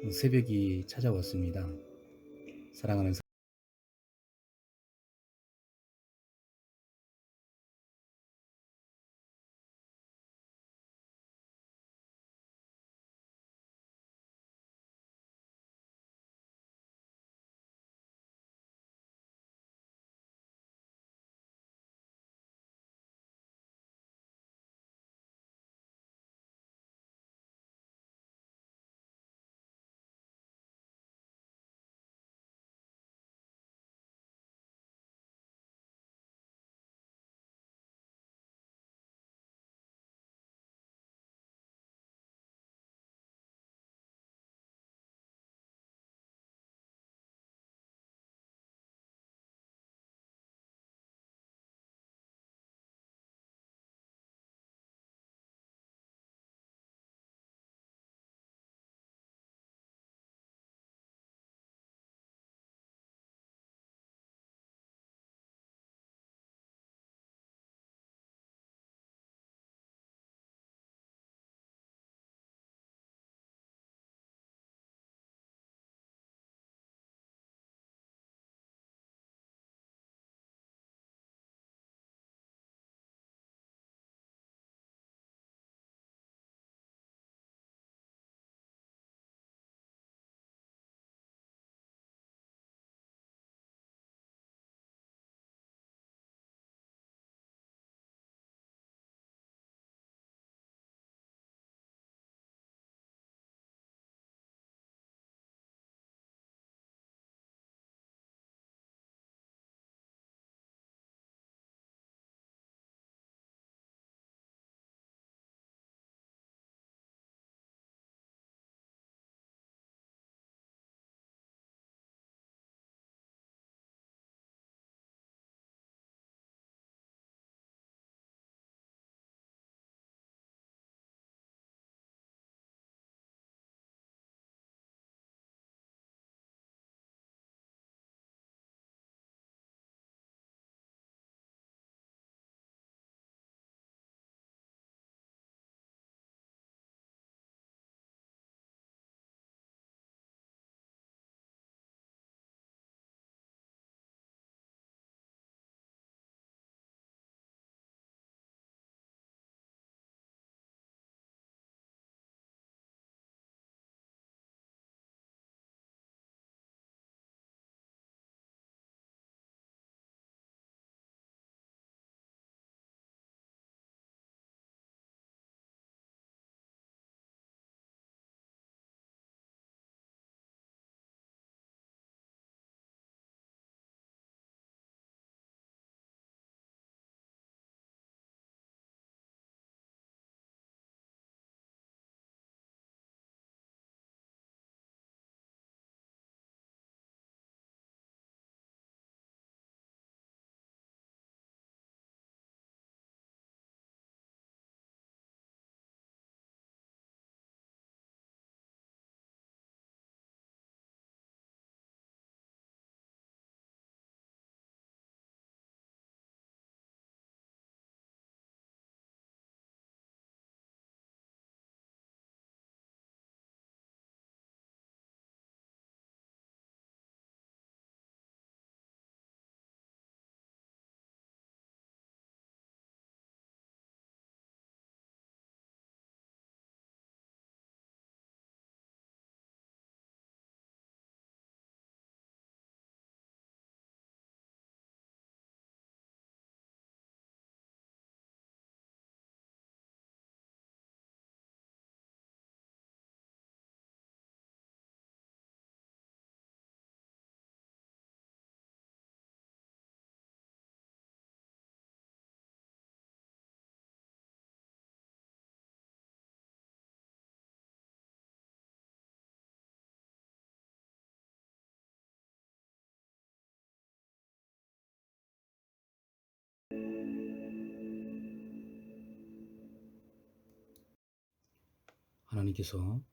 새벽이 찾아왔습니다. 사랑하는 하나님께서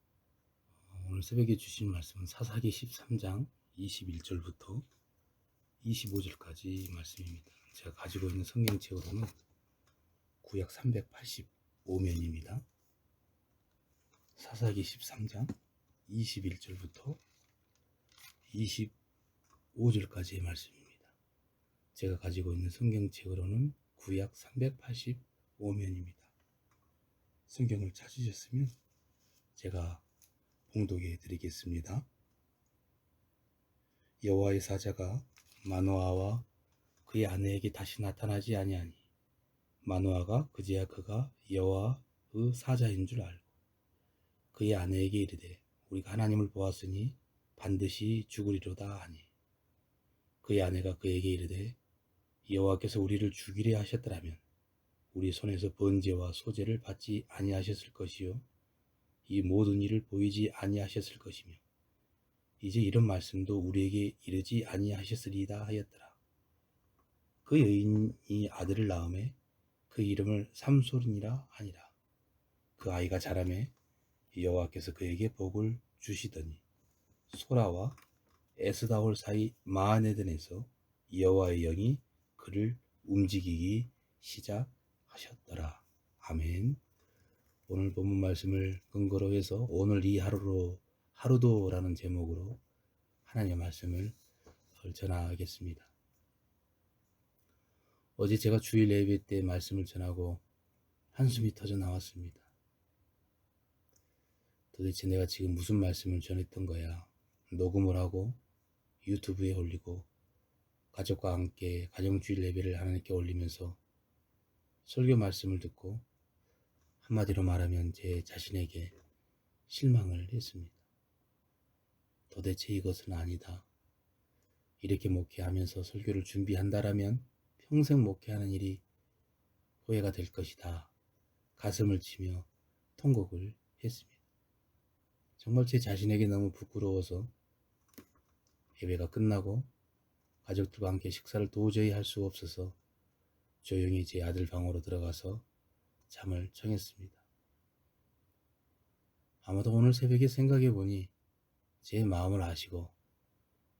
오늘 새벽에 주신 말씀은 사사기 13장 21절부터 25절까지 말씀입니다. 제가 가지고 있는 성경책으로는 구약 385면입니다. 사사기 13장 21절부터 25절까지의 말씀입니다. 제가 가지고 있는 성경책으로는 구약 385면입니다. 성경을 찾으셨으면 제가 봉독해 드리겠습니다. 여호와의 사자가 마노아와 그의 아내에게 다시 나타나지 아니하니 마노아가 그제야 그가 여호와의 사자인 줄 알고 그의 아내에게 이르되 우리가 하나님을 보았으니 반드시 죽으리로다 하니 그의 아내가 그에게 이르되 여호와께서 우리를 죽이려 하셨더라면 우리 손에서 번제와 소제를 받지 아니하셨을 것이요 이 모든 일을 보이지 아니하셨을 것이며 이제 이런 말씀도 우리에게 이르지 아니하셨으리이다 하였더라. 그 여인이 아들을 낳음에 그 이름을 삼손이라 하니라. 그 아이가 자라매 여호와께서 그에게 복을 주시더니 소라와 에스다올 사이 마하네든에서 여호와의 영이 그를 움직이기 시작하셨더라. 아멘. 오늘 본문 말씀을 근거로 해서 오늘 이 하루도라는 제목으로 하나님의 말씀을 전하겠습니다. 어제 제가 주일 예배 때 말씀을 전하고 한숨이 터져 나왔습니다. 도대체 내가 지금 무슨 말씀을 전했던 거야. 녹음을 하고 유튜브에 올리고 가족과 함께 가정주일 예배를 하나님께 올리면서 설교 말씀을 듣고 한마디로 말하면 제 자신에게 실망을 했습니다. 도대체 이것은 아니다. 이렇게 목회하면서 설교를 준비한다라면 평생 목회하는 일이 후회가 될 것이다. 가슴을 치며 통곡을 했습니다. 정말 제 자신에게 너무 부끄러워서 예배가 끝나고 가족들과 함께 식사를 도저히 할 수 없어서 조용히 제 아들 방으로 들어가서 잠을 청했습니다. 아마도 오늘 새벽에 생각해 보니 제 마음을 아시고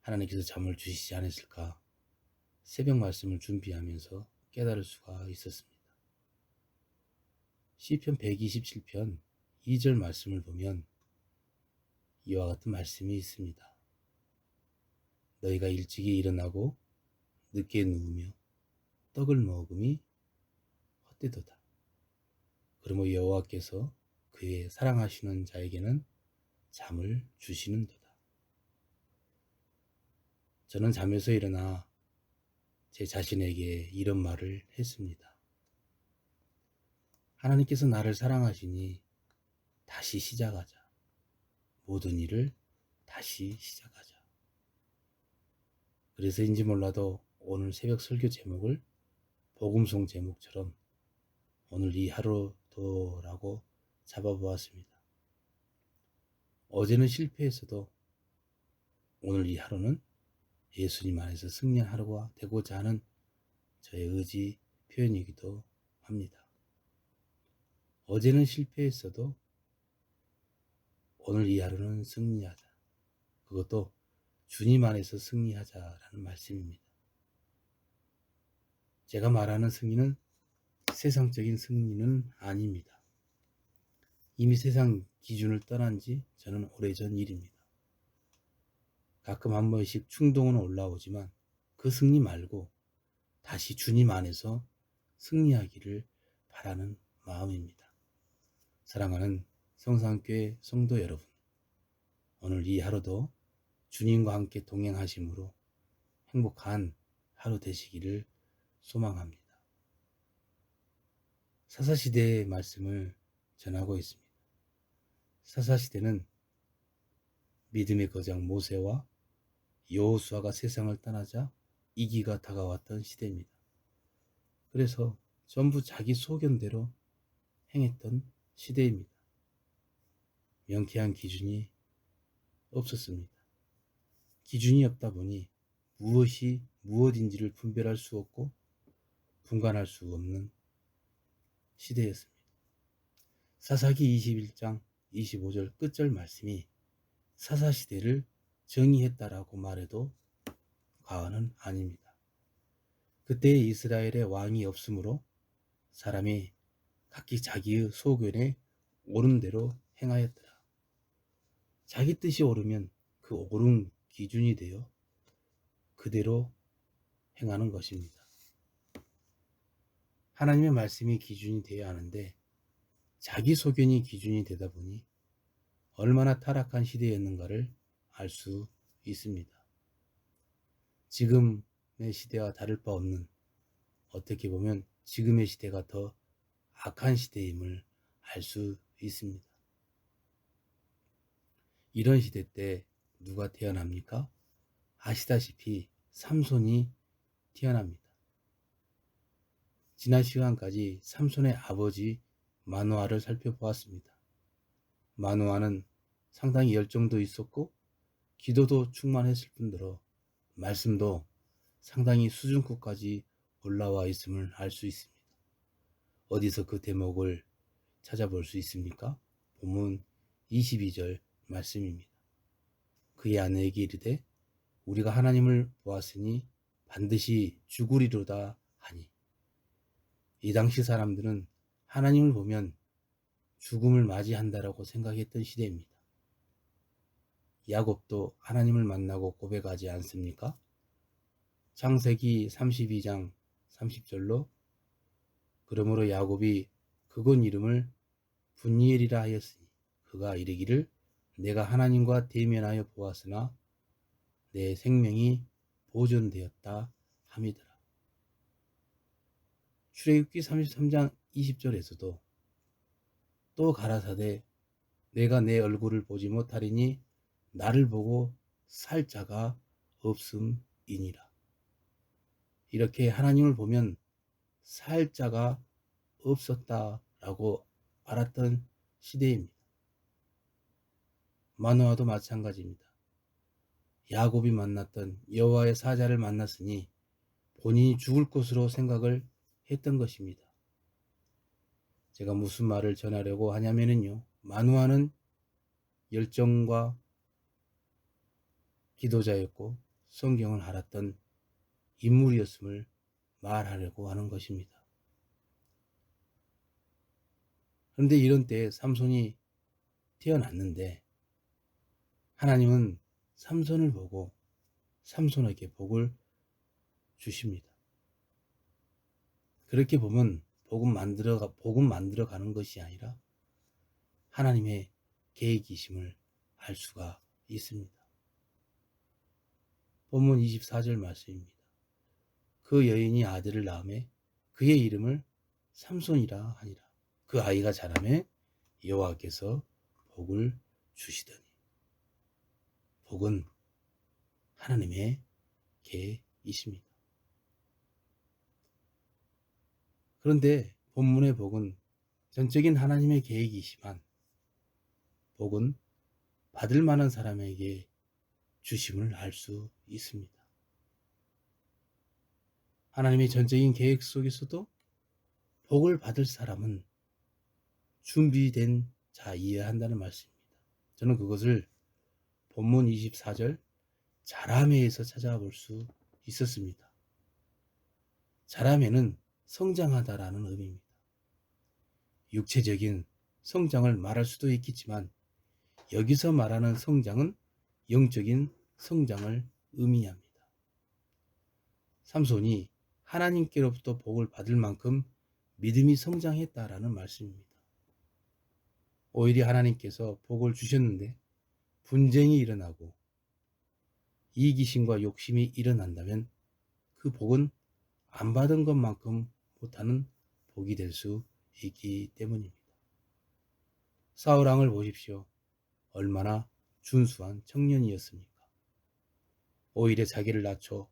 하나님께서 잠을 주시지 않았을까 새벽 말씀을 준비하면서 깨달을 수가 있었습니다. 시편 127편 2절 말씀을 보면 이와 같은 말씀이 있습니다. 너희가 일찍이 일어나고 늦게 누우며 떡을 먹음이 헛되도다. 그러므로 여호와께서 그의 사랑하시는 자에게는 잠을 주시는도다. 저는 잠에서 일어나 제 자신에게 이런 말을 했습니다. 하나님께서 나를 사랑하시니 다시 시작하자. 모든 일을 다시 시작하자. 그래서인지 몰라도 오늘 새벽 설교 제목을 복음송 제목처럼 오늘 이 하루도라고 잡아보았습니다. 어제는 실패했어도 오늘 이 하루는 예수님 안에서 승리한 하루가 되고자 하는 저의 의지 표현이기도 합니다. 어제는 실패했어도 오늘 이 하루는 승리하자. 그것도 주님 안에서 승리하자라는 말씀입니다. 제가 말하는 승리는 세상적인 승리는 아닙니다. 이미 세상 기준을 떠난 지 저는 오래전 일입니다. 가끔 한 번씩 충동은 올라오지만 그 승리 말고 다시 주님 안에서 승리하기를 바라는 마음입니다. 사랑하는 성산교회 성도 여러분, 오늘 이 하루도 주님과 함께 동행하심으로 행복한 하루 되시기를 소망합니다. 사사시대의 말씀을 전하고 있습니다. 사사시대는 믿음의 거장 모세와 여호수아가 세상을 떠나자 이기가 다가왔던 시대입니다. 그래서 전부 자기 소견대로 행했던 시대입니다. 명쾌한 기준이 없었습니다. 기준이 없다 보니 무엇이 무엇인지를 분별할 수 없고 분간할 수 없는 시대였습니다. 사사기 21장 25절 끝절 말씀이 사사시대를 정의했다라고 말해도 과언은 아닙니다. 그때 이스라엘의 왕이 없으므로 사람이 각기 자기의 소견에 옳은 대로 행하였더라. 자기 뜻이 옳으면 그 옳은 기준이 되어 그대로 행하는 것입니다. 하나님의 말씀이 기준이 되어야 하는데 자기 소견이 기준이 되다 보니 얼마나 타락한 시대였는가를 알 수 있습니다. 지금의 시대와 다를 바 없는, 어떻게 보면 지금의 시대가 더 악한 시대임을 알 수 있습니다. 이런 시대 때 누가 태어납니까? 아시다시피 삼손이 태어납니다. 지난 시간까지 삼손의 아버지 마노아를 살펴보았습니다. 마노아는 상당히 열정도 있었고 기도도 충만했을 뿐더러 말씀도 상당히 수준급까지 올라와 있음을 알 수 있습니다. 어디서 그 대목을 찾아볼 수 있습니까? 본문 22절 말씀입니다. 그의 아내에게 이르되 우리가 하나님을 보았으니 반드시 죽으리로다 하니, 이 당시 사람들은 하나님을 보면 죽음을 맞이한다라고 생각했던 시대입니다. 야곱도 하나님을 만나고 고백하지 않습니까? 창세기 32장 30절로 그러므로 야곱이 그곳 이름을 분이엘이라 하였으니 그가 이르기를 내가 하나님과 대면하여 보았으나 내 생명이 보존되었다 함이더라. 출애굽기 33장 20절에서도 또 가라사대 내가 내 얼굴을 보지 못하리니 나를 보고 살 자가 없음이니라. 이렇게 하나님을 보면 살 자가 없었다라고 알았던 시대입니다. 마노아도 마찬가지입니다. 야곱이 만났던 여호와의 사자를 만났으니 본인이 죽을 것으로 생각을 했던 것입니다. 제가 무슨 말을 전하려고 하냐면요, 마노아는 열정과 기도자였고 성경을 알았던 인물이었음을 말하려고 하는 것입니다. 그런데 이런 때에 삼손이 태어났는데 하나님은 삼손을 보고 삼손에게 복을 주십니다. 그렇게 보면 복음 만들어 가는 것이 아니라 하나님의 계획이심을 알 수가 있습니다. 본문 24절 말씀입니다. 그 여인이 아들을 낳음에 그의 이름을 삼손이라 하니라. 그 아이가 자라매 여호와께서 복을 주시더니. 복은 하나님의 계획이십니다. 그런데 본문의 복은 전적인 하나님의 계획이지만 복은 받을 만한 사람에게 주심을 알 수 있습니다. 하나님의 전적인 계획 속에서도 복을 받을 사람은 준비된 자이어야 한다는 말씀입니다. 저는 그것을 본문 24절 자라매에서 찾아볼 수 있었습니다. 자라매는 성장하다라는 의미입니다. 육체적인 성장을 말할 수도 있겠지만 여기서 말하는 성장은 영적인 성장을 의미합니다. 삼손이 하나님께로부터 복을 받을 만큼 믿음이 성장했다라는 말씀입니다. 오히려 하나님께서 복을 주셨는데 분쟁이 일어나고 이기심과 욕심이 일어난다면 그 복은 안 받은 것만큼 못하는 복이 될 수 있기 때문입니다. 사울 왕을 보십시오. 얼마나 준수한 청년이었습니까? 오히려 자기를 낮춰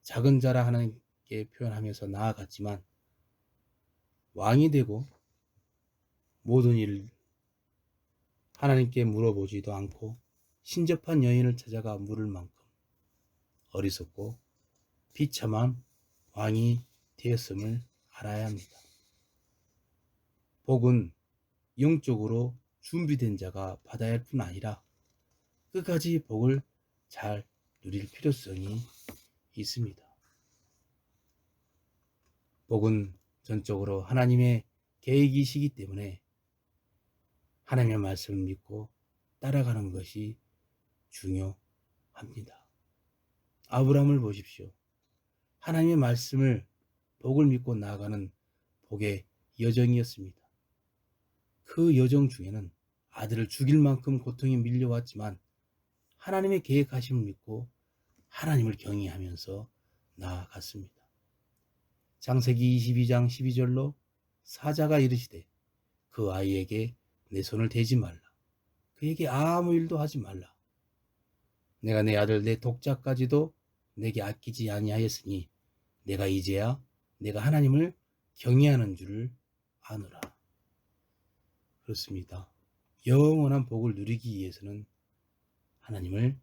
작은 자라 하나님께 표현하면서 나아갔지만 왕이 되고 모든 일을 하나님께 물어보지도 않고 신접한 여인을 찾아가 물을 만큼 어리석고 비참한 왕이 되었음을 알아야 합니다. 복은 영적으로 준비된 자가 받아야 할 뿐 아니라 끝까지 복을 잘 누릴 필요성이 있습니다. 복은 전적으로 하나님의 계획이시기 때문에 하나님의 말씀을 믿고 따라가는 것이 중요합니다. 아브라함을 보십시오. 하나님의 말씀을 복을 믿고 나아가는 복의 여정이었습니다. 그 여정 중에는 아들을 죽일 만큼 고통이 밀려왔지만 하나님의 계획하심을 믿고 하나님을 경외하면서 나아갔습니다. 창세기 22장 12절로 사자가 이르시되 그 아이에게 내 손을 대지 말라. 그에게 아무 일도 하지 말라. 내가 내 아들 내 독자까지도 내게 아끼지 아니하였으니 내가 이제야 내가 하나님을 경외하는 줄을 아노라. 그렇습니다. 영원한 복을 누리기 위해서는 하나님을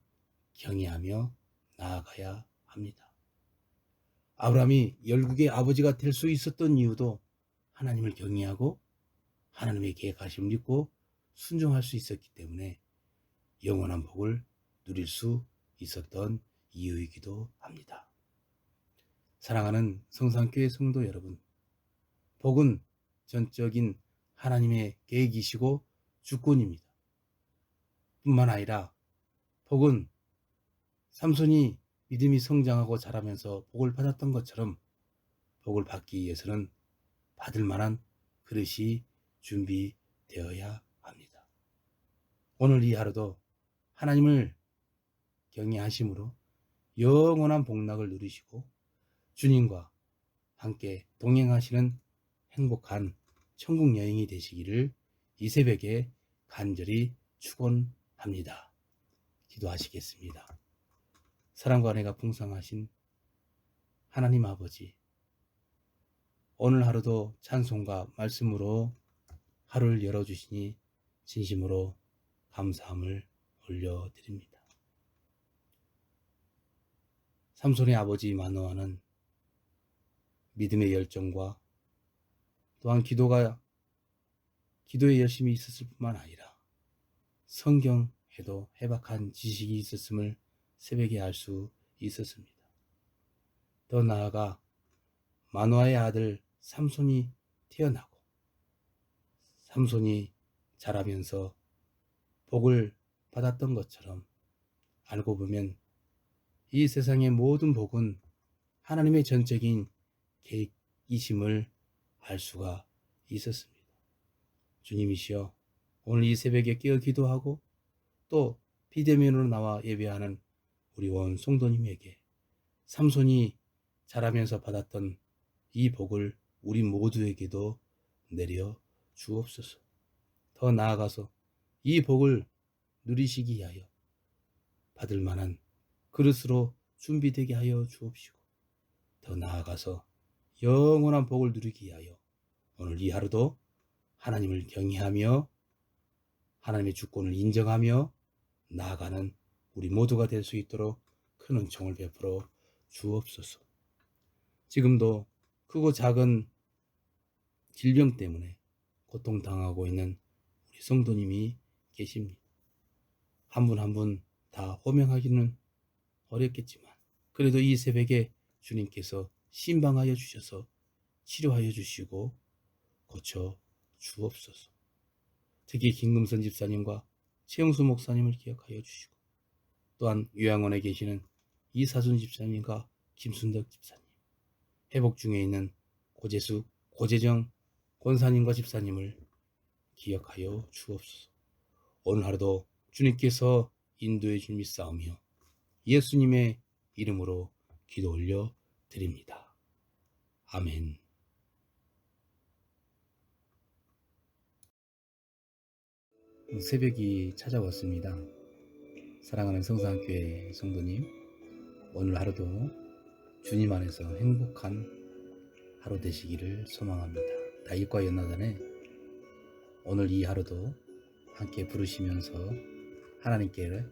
경외하며 나아가야 합니다. 아브라함이 열국의 아버지가 될 수 있었던 이유도 하나님을 경외하고 하나님의 계획하심을 믿고 순종할 수 있었기 때문에 영원한 복을 누릴 수 있었던 이유이기도 합니다. 사랑하는 성산교회 성도 여러분, 복은 전적인 하나님의 계획이시고 주권입니다. 뿐만 아니라 복은 삼손이 믿음이 성장하고 자라면서 복을 받았던 것처럼 복을 받기 위해서는 받을 만한 그릇이 준비되어야 합니다. 오늘 이 하루도 하나님을 경외하심으로 영원한 복락을 누리시고 주님과 함께 동행하시는 행복한 천국 여행이 되시기를 이 새벽에 간절히 축원합니다. 기도하시겠습니다. 사랑과 은혜가 풍성하신 하나님 아버지, 오늘 하루도 찬송과 말씀으로 하루를 열어주시니 진심으로 감사함을 올려드립니다. 삼손의 아버지 마노아는 믿음의 열정과 또한 기도에 열심히 있었을 뿐만 아니라 성경에도 해박한 지식이 있었음을 새벽에 알 수 있었습니다. 더 나아가 마노아의 아들 삼손이 태어나고 삼손이 자라면서 복을 받았던 것처럼 알고 보면 이 세상의 모든 복은 하나님의 전적인 계획이심을 알 수가 있었습니다. 주님이시여, 오늘 이 새벽에 깨어 기도하고 또 비대면으로 나와 예배하는 우리 원 성도님에게 삼손이 자라면서 받았던 이 복을 우리 모두에게도 내려 주옵소서. 더 나아가서 이 복을 누리시기 위하여 받을 만한 그릇으로 준비되게 하여 주옵시고, 더 나아가서 영원한 복을 누리기 위하여 오늘 이 하루도 하나님을 경외하며 하나님의 주권을 인정하며 나아가는 우리 모두가 될 수 있도록 큰 은총을 베풀어 주옵소서. 지금도 크고 작은 질병 때문에 고통당하고 있는 우리 성도님이 계십니다. 한 분 한 분 다 호명하기는 어렵겠지만 그래도 이 새벽에 주님께서 신방하여 주셔서 치료하여 주시고 고쳐 주옵소서. 특히 김금선 집사님과 최영수 목사님을 기억하여 주시고 또한 요양원에 계시는 이사순 집사님과 김순덕 집사님, 회복 중에 있는 고재숙, 고재정 권사님과 집사님을 기억하여 주옵소서. 오늘 하루도 주님께서 인도해 주님 믿사오며 예수님의 이름으로 기도 올려 드립니다. 아멘. 새벽이 찾아왔습니다. 사랑하는 성산교회 성도님, 오늘 하루도 주님 안에서 행복한 하루 되시기를 소망합니다. 다윗과 연나단의 오늘 이 하루도 함께 부르시면서 하나님께